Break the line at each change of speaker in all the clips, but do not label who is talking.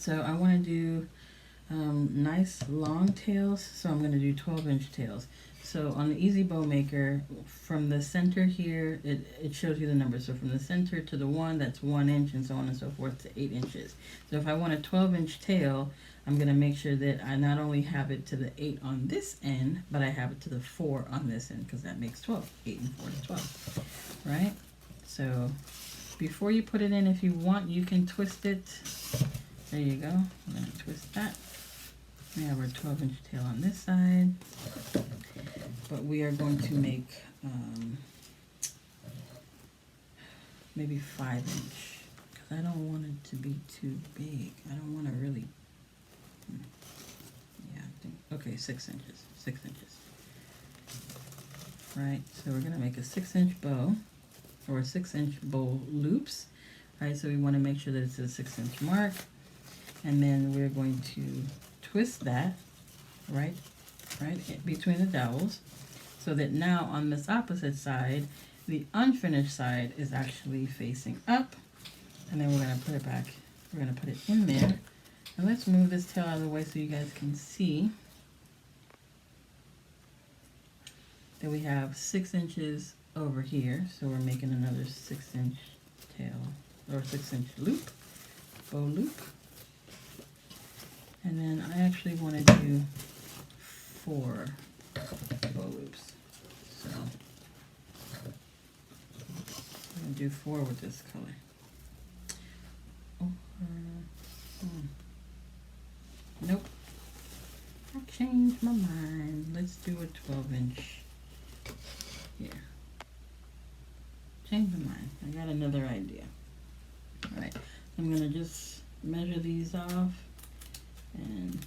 So I want to do nice long tails, so I'm going to do 12-inch tails. So on the Easy Bow Maker, from the center here, it shows you the numbers. So from the center to the 1, that's 1 inch, and so on and so forth to 8 inches. So if I want a 12-inch tail, I'm going to make sure that I not only have it to the 8 on this end, but I have it to the 4 on this end, because that makes 12. 8 and 4 is 12, right? So before you put it in, if you want, you can twist it. There you go. I'm going to twist that. We have our 12-inch tail on this side, but we are going to make maybe 5-inch, because I don't want it to be too big. I don't want to really, yeah, I think, okay, 6 inches, 6 inches. Right, so we're going to make a 6-inch bow, or 6-inch bow loops. Right, so we want to make sure that it's a 6-inch mark, and then we're going to twist that right between the dowels, so that now on this opposite side, the unfinished side is actually facing up, and then we're going to put it back. We're going to put it in there, and let's move this tail out of the way so you guys can see that we have 6 inches over here. So we're making another 6-inch tail, or 6-inch loop, bow loop. And then I actually want to do 4 bow loops. So I'm going to do 4 with this color. Nope. I changed my mind. Let's do a 12-inch here. Change my mind. I got another idea. Alright, I'm going to just measure these off and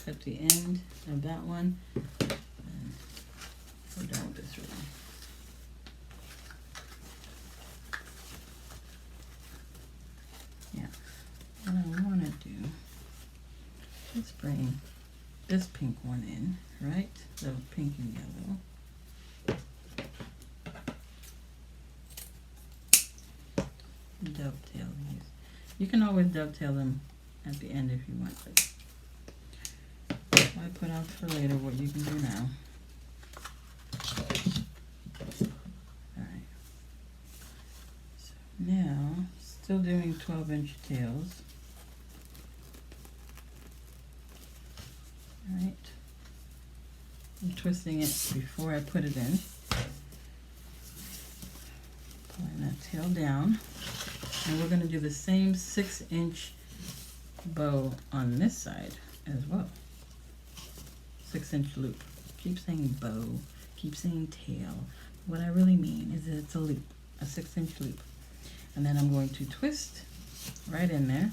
cut the end of that one, and we're done with this really. Yeah, what I want to do, let's bring this pink one in, right? The pink and yellow. Dovetail these. You can always dovetail them at the end if you want, but I put out for later what you can do now. Alright. So now, still doing 12-inch tails. Alright. I'm twisting it before I put it in. Pulling that tail down. And we're going to do the same 6-inch bow on this side as well. 6-inch loop. Keep saying bow, keep saying tail. What I really mean is that it's a loop, a 6-inch loop. And then I'm going to twist right in there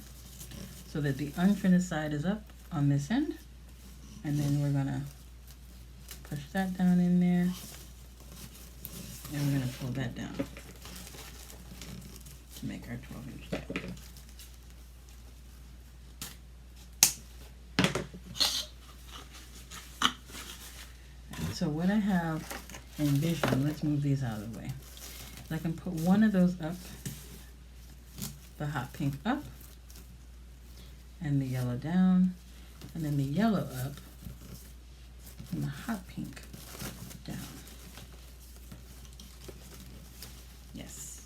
so that the unfinished side is up on this end. And then we're going to push that down in there, and we're going to pull that down to make our 12-inch tail. So what I have envisioned, let's move these out of the way. I can put one of those up, the hot pink up, and the yellow down, and then the yellow up, and the hot pink down. Yes.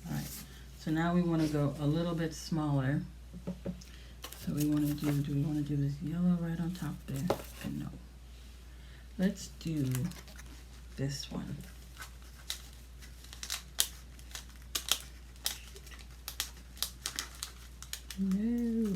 Alright, so now we want to go a little bit smaller. So we want to do we want to do this yellow right on top there? No. Let's do this one. No.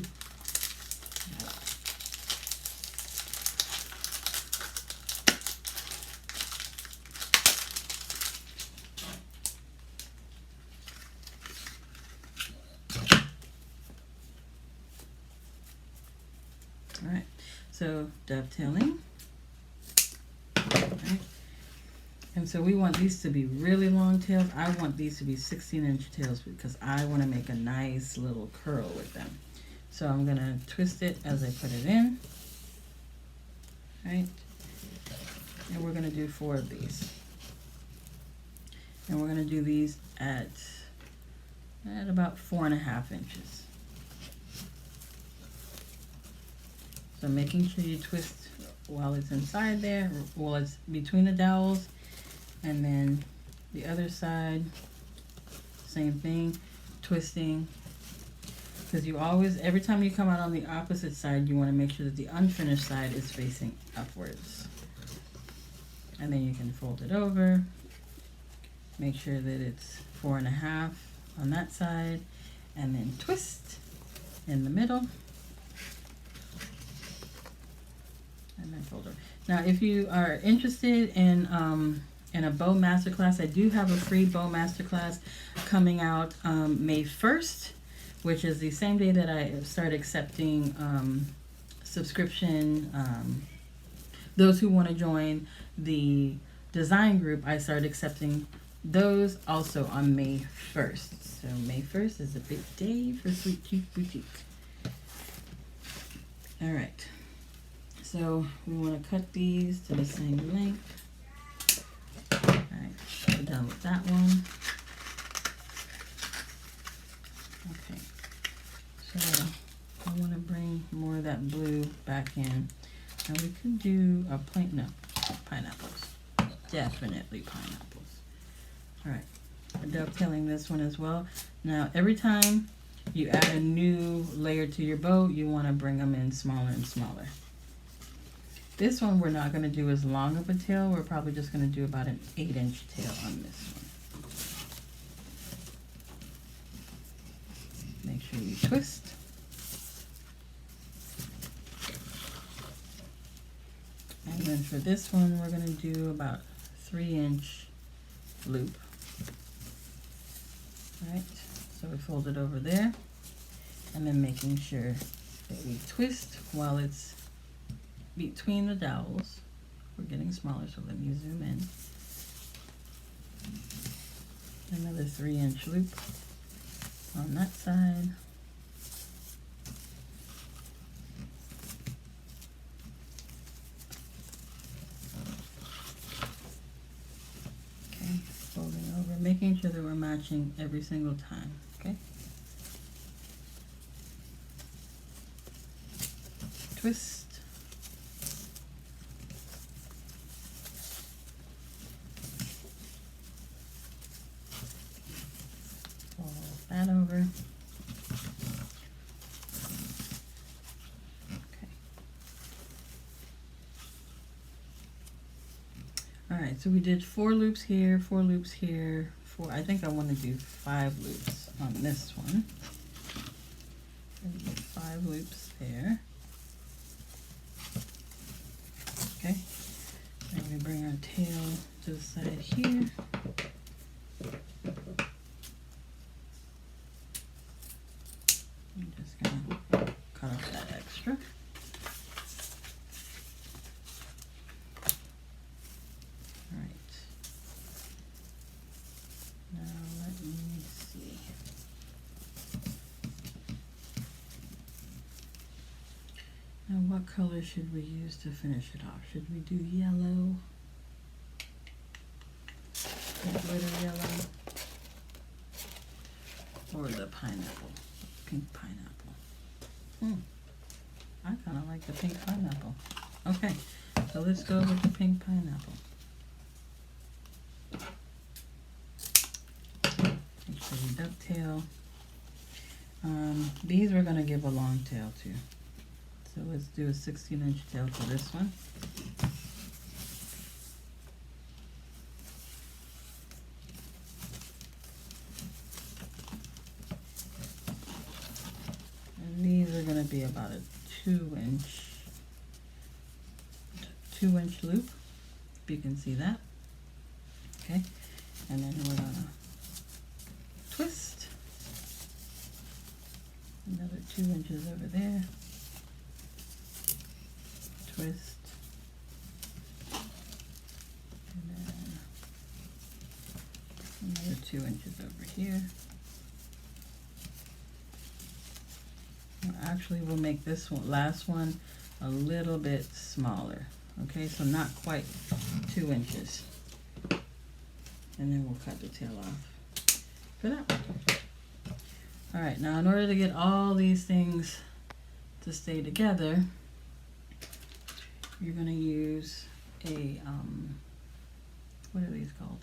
Alright, so dovetailing. Alright. And so we want these to be really long tails. I want these to be 16-inch tails because I want to make a nice little curl with them. So I'm going to twist it as I put it in. Right? And we're going to do 4 of these. And we're going to do these at at about 4.5 inches. So making sure you twist while it's inside there, while it's between the dowels, and then the other side, same thing, twisting, because you always, every time you come out on the opposite side, you want to make sure that the unfinished side is facing upwards. And then you can fold it over, make sure that it's 4.5 on that side, and then twist in the middle. And then fold over. Now, if you are interested in a bow masterclass, I do have a free bow masterclass coming out May 1st, which is the same day that I start accepting subscription. Those who want to join the design group, I start accepting those also on May 1st. So May 1st is a big day for Sweet Tooth Boutique. All right. So we want to cut these to the same length. All right, we're done with that one. Okay, so I want to bring more of that blue back in. Now we could do a plain, no, pineapples. Definitely pineapples. All right, we're dovetailing this one as well. Now every time you add a new layer to your bow, you want to bring them in smaller and smaller. This one we're not going to do as long of a tail. We're probably just going to do about an 8-inch tail on this one. Make sure you twist. And then for this one, we're going to do about 3-inch loop. All right, so we fold it over there, and then making sure that we twist while it's between the dowels. We're getting smaller, so let me zoom in. Another 3-inch loop on that side. Okay, folding over, making sure that we're matching every single time, okay? Twist. That over. Okay. All right, so we did 4 loops here, 4 loops here, 4. I think I want to do 5 loops on this one. And do 5 loops there. Okay. Then we bring our tail to the side here. I'm just gonna cut off that extra. All right. Now let me see. Now what color should we use to finish it off? Should we do yellow? The glitter yellow? Or the pineapple? Pink pineapple. I kind of like the pink pineapple. Okay, so let's go with the pink pineapple. Make sure you dovetail. These we're going to give a long tail to. So let's do a 16-inch tail for this one. These are going to be about a 2-inch loop, if you can see that. Okay, and then we're going to twist another 2 inches over there, twist, and then another 2 inches over here. Actually, we'll make this one, last one, a little bit smaller. Okay, so not quite 2 inches. And then we'll cut the tail off for that one. All right, now in order to get all these things to stay together, you're gonna use a, what are these called?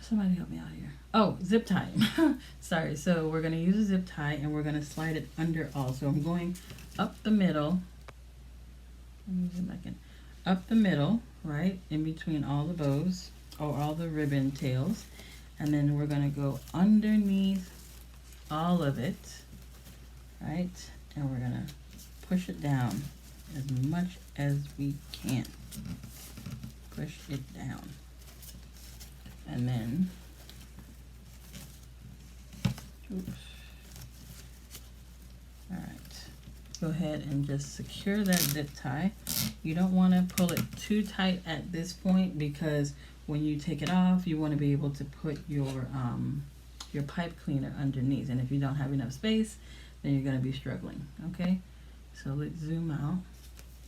Somebody help me out here. Oh, zip tie. Sorry, so we're gonna use a zip tie and we're gonna slide it under all. So I'm going up the middle. Let me zoom back in. Up the middle, right, in between all the bows, or all the ribbon tails. And then we're gonna go underneath all of it, right? And we're gonna push it down as much as we can. Push it down. And then, oops. All right, go ahead and just secure that zip tie. You don't want to pull it too tight at this point, because when you take it off, you want to be able to put your pipe cleaner underneath. And if you don't have enough space, then you're going to be struggling, okay? So let's zoom out.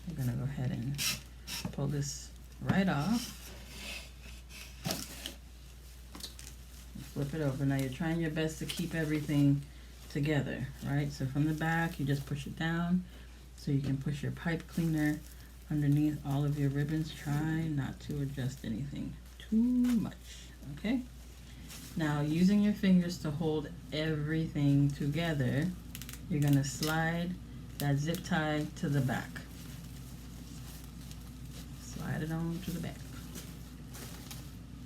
I'm going to go ahead and pull this right off. Flip it over. Now you're trying your best to keep everything together, right? So from the back, you just push it down so you can push your pipe cleaner underneath all of your ribbons. Try not to adjust anything too much, okay? Now, using your fingers to hold everything together, you're gonna slide that zip tie to the back. Slide it on to the back.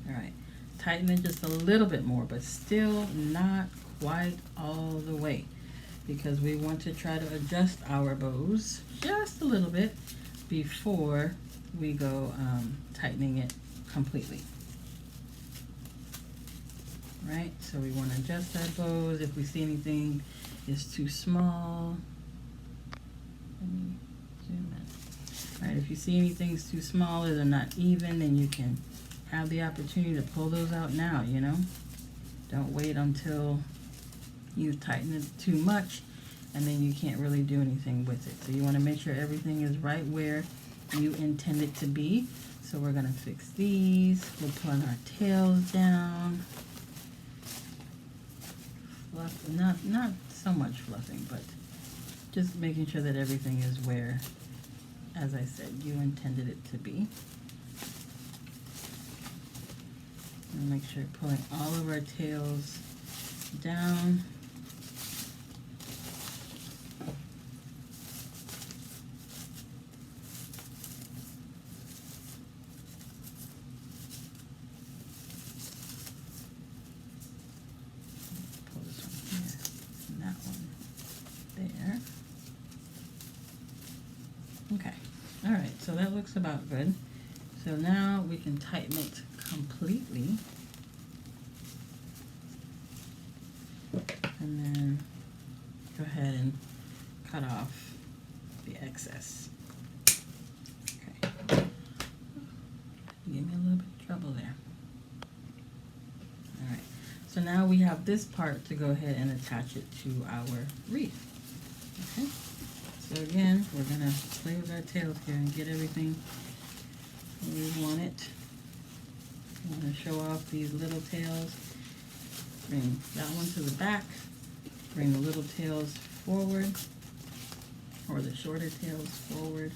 All right. Tighten it just a little bit more, but still not quite all the way, because we want to try to adjust our bows just a little bit before we go tightening it completely. Right, so we want to adjust our bows. If we see anything is too small, let me zoom in. All right, if you see anything's too small or they're not even, then you can have the opportunity to pull those out now, you know. Don't wait until you've tightened it too much and then you can't really do anything with it. So you want to make sure everything is right where you intend it to be. So we're going to fix these. We're pulling our tails down. Fluff, not so much fluffing, but just making sure that everything is where, as I said, you intended it to be. And make sure you're pulling all of our tails down. Pull this one here and that one there. Okay, all right, so that looks about good. So now we can tighten it completely, and then go ahead and cut off the excess. Okay, give me a little bit of trouble there. All right, so now we have this part to go ahead and attach it to our wreath. Okay, so again, we're gonna play with our tails here and get everything where we want it. I'm going to show off these little tails. Bring that one to the back. Bring the little tails forward, or the shorter tails forward.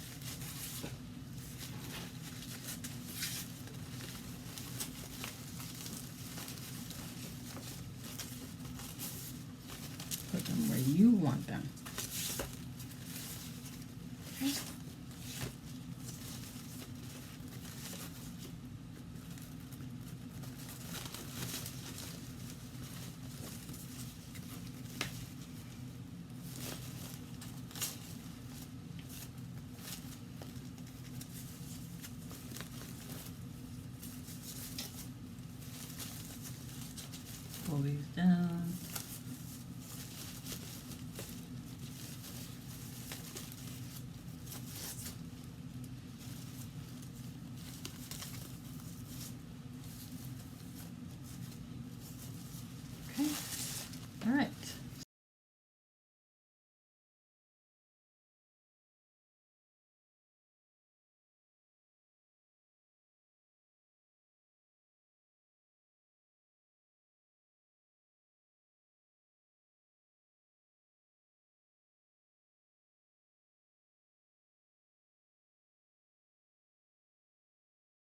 Put them where you want them. Okay. Pull these down.